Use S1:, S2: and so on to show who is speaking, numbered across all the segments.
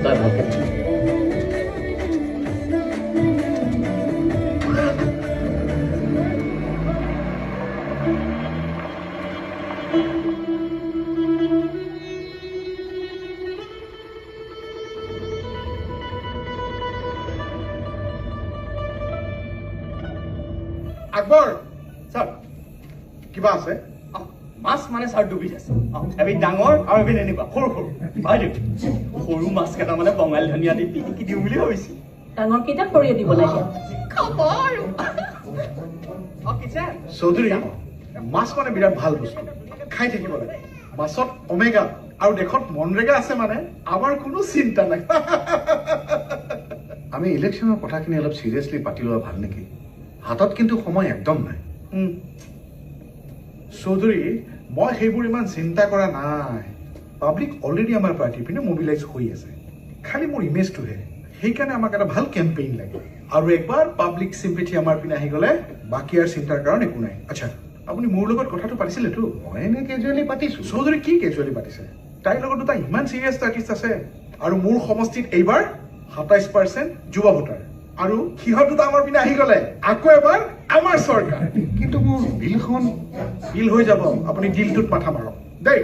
S1: তই ভালকে
S2: আকবৰ ছাৰ কিবা আছে
S3: মাছ মানে ছাৰ ডুবি আছে এবিধ ডাঙৰ আৰু এবিধ এনেকুৱা সৰু সৰু বাইদেউ সৰু মাছ কেইটা মানে বঙালী ধনিয়া দি পিটিকি দিওঁ বুলি ভাবিছো
S4: ডাঙৰ কেইটা খৰিয়ে দিব লাগে
S3: খাব আৰু
S2: চৌধুৰী মাছ মানে বিৰাট ভাল বস্তু খাই থাকিব লাগে মাছত অমেগা আৰু দেশত মনৰেগা আছে মানে আমাৰ কোনো চিন্তা নাই আমি ইলেকশ্যনৰ কথাখিনি অলপ চিৰিয়াছলি পাতি লোৱা ভাল নেকি হাতত কিন্তু সময় একদম নাই চৌধুৰী মই সেইবোৰ ইমান চিন্তা কৰা নাই পাব্লিক অলৰেডি আমাৰ পাৰ্টিৰ পিনে মোবিলাইজ হৈ আছে খালি মোৰ ইমেজটোহে সেইকাৰণে আমাক এটা ভাল কেম্পেইন লাগে আৰু একবাৰ পাব্লিক চিম্পেথি আমাৰ পিনে আহি গ'লে বাকী আৰু চিন্তাৰ কাৰণ একো নাই আচ্ছা আপুনি মোৰ লগত কথাটো পাতিছিলেতো মই এনে কেজুৱেলি পাতিছো চৌধুৰী কি কেজুৱেলি পাতিছে তাইৰ লগত দুটা ইমান চিৰিয়াছ আৰ্টিষ্ট আছে আৰু মোৰ সমষ্টিত এইবাৰ 27% যুৱ ভোটাৰ আৰু সিহঁত দুটা আমাৰ পিনে আহি গ'লে আকৌ এবাৰ আমাৰ চৰকাৰ কিন্তু মোৰ বিলখন বিল হৈ যাব আপুনি দিলটোত মাথা মাৰক দেই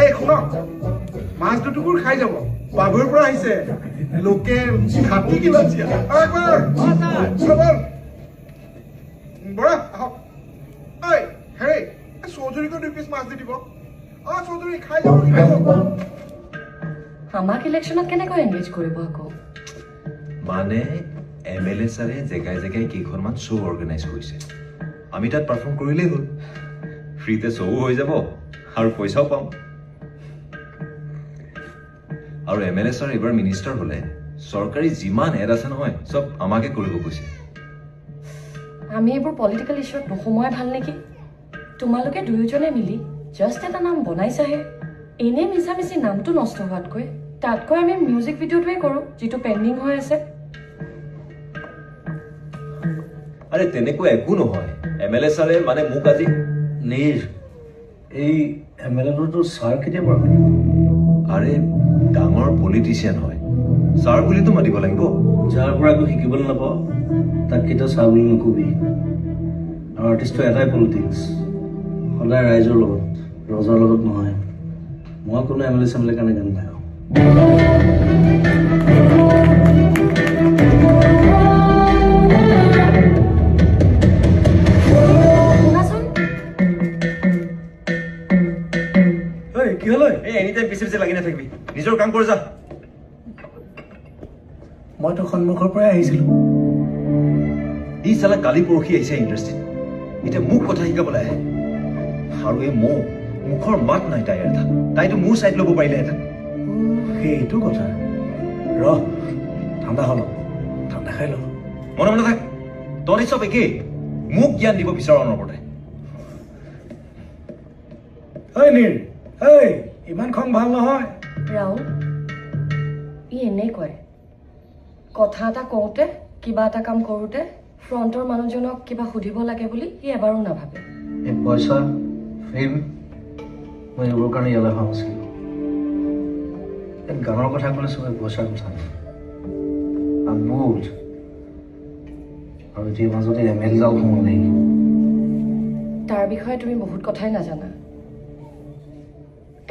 S2: এই শুনক মাছ দুটুকুৰ খাই যাব বাবুৰ পৰা আহিছে লোকেল খাটি কিলাচিয়া বৰা আহক ঐ হেৰি চৌধুৰীকো 2 পিচ মাছ দি দিব চৌধুৰী খাই যাব
S4: আমাক ইলেকশ্যনত কেনেকৈ এংগেজ কৰিব আকৌ
S5: মানে MLA ছাৰে জেগাই জেগাই কেইখনমান শ্ব' অৰ্গেনাইজ কৰিছে আমি তাত পাৰফৰ্ম কৰিলেই হ'ল ফ্ৰীতে শ্ব'ও হৈ যাব আৰু পইচাও পাম আৰু MLA ছাৰ এইবাৰ মিনিষ্টাৰ হ'লে চৰকাৰী যিমান এড আছে নহয় চব আমাকে কৰিব কৈছে
S4: আমি এইবোৰ পলিটিকেল ইছ্যুত নোসোমোৱাই ভাল নেকি তোমালোকে দুয়োজনে মিলি জাষ্ট এটা নাম বনাইছাহে এনে মিছামিছি নামটো নষ্ট হোৱাতকৈ তাতকৈ আমি মিউজিক ভিডিঅ'টোৱে কৰোঁ যিটো পেণ্ডিং হৈ আছে
S5: আৰে তেনেকুৱা একো নহয় MLA ছাৰে মানে মোক আজি
S1: নিৰ এই MLAটোতো ছাৰ কেতিয়াবা
S5: আৰে ডাঙৰ পলিটিচিয়ান হয় ছাৰ বুলিতো মাতিব লাগিব
S1: যাৰ পৰা একো শিকিবলৈ নাপাওঁ তাক কেতিয়াও ছাৰ বুলি নকবি আৰু আৰ্টিষ্টটো এটাই পলিটিক্স সদায় ৰাইজৰ লগত ৰজাৰ লগত নহয় মই কোনো MLA চেমলে কাৰণে গান গাওঁ
S5: কি হল এনি টাইম পিছে পিছে লাগি নাথাকিবি নিজৰ কাম কৰ যা
S1: মইতো সন্মুখৰ পৰাই আহিছিলো
S5: ই চালা কালি পৰহি আহিছে ইণ্ডাষ্ট্ৰীত এতিয়া মোক কথা শিকাবলৈ আহে আৰু এই মুখৰ মাত নাই তাইৰ এটা তাইতো মোৰ চাইড ল'ব পাৰিলেহেঁতেন
S1: সেইটো কথা ৰ ঠাণ্ডা হ'ল ঠাণ্ডা খাই ল
S5: মনে মনে থাক তহঁতি চব একেই মোক জ্ঞান দিব বিচৰা অনবৰতে
S1: নীৰ ইমান খং ভাল নহয়
S4: ৰাহুল ই এনেকুৱাই কথা এটা কওঁতে কিবা এটা কাম কৰোঁতে ফ্ৰণ্টৰ মানুহজনক কিবা সুধিব লাগে বুলি ই এবাৰো নাভাবে
S1: এই পইচা ফেম মই এইবোৰ কাৰণে ইয়ালৈ অহা নাছিলোঁ গানৰ কথা ক'লে চবে পইচাৰ কথা বুজ আৰু এতিয়া মাজতে MLA যাওঁ সোমোৱা নাই
S4: তাৰ বিষয়ে তুমি বহুত কথাই নাজানা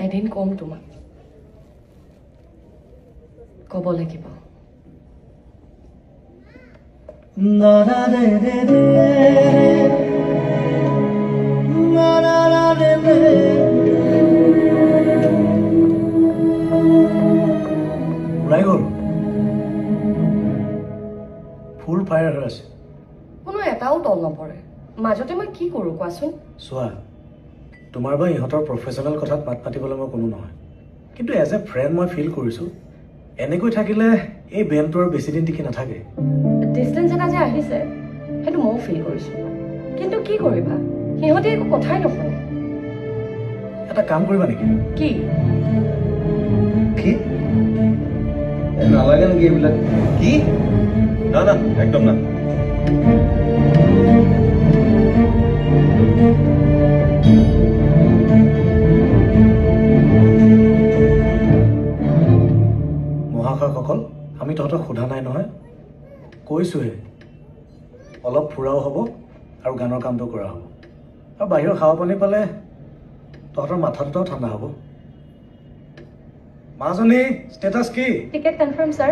S4: এদিন কম তোমাক ক'ব লাগিব
S1: ওলাই গ'ল ফুল ফায়াৰ হৈ আছে
S4: কোনো এটাও তল নপৰে মাজতে মই কি কৰোঁ কোৱাচোন
S1: চোৱা তোমাৰ বা ইহঁতৰ প্ৰফেচনেল কথাত মাত পাতিবলৈ মই কোনো নহয় কিন্তু এজ এ ফ্ৰেণ্ড মই ফিল কৰিছোঁ এনেকৈ থাকিলে এই বেণ্ডটো আৰু বেছিদিন টিকি নাথাকে
S4: ডিষ্টেঞ্চ এটা যে আহিছে সেইটো ময়ো ফিল কৰিছোঁ কিন্তু কি কৰিবা সিহঁতে একো কথাই নুশুনে
S1: এটা কাম কৰিবা নেকি
S4: কি
S1: কি নালাগে নেকি এইবিলাক
S5: কি না না একদম না
S1: আমি তহঁতক সোধা নাই নহয়, কৈছোঁহে অলপ ফুৰাও হ'ব আৰু গানৰ কামটো কৰা হ'ব। আৰু বাহিৰৰ খাৱা পানী পালে তহঁতৰ মাথা দুটাও ঠাণ্ডা হ'ব। মাজনী ষ্টেটাছ কি?
S4: Ticket confirm sir.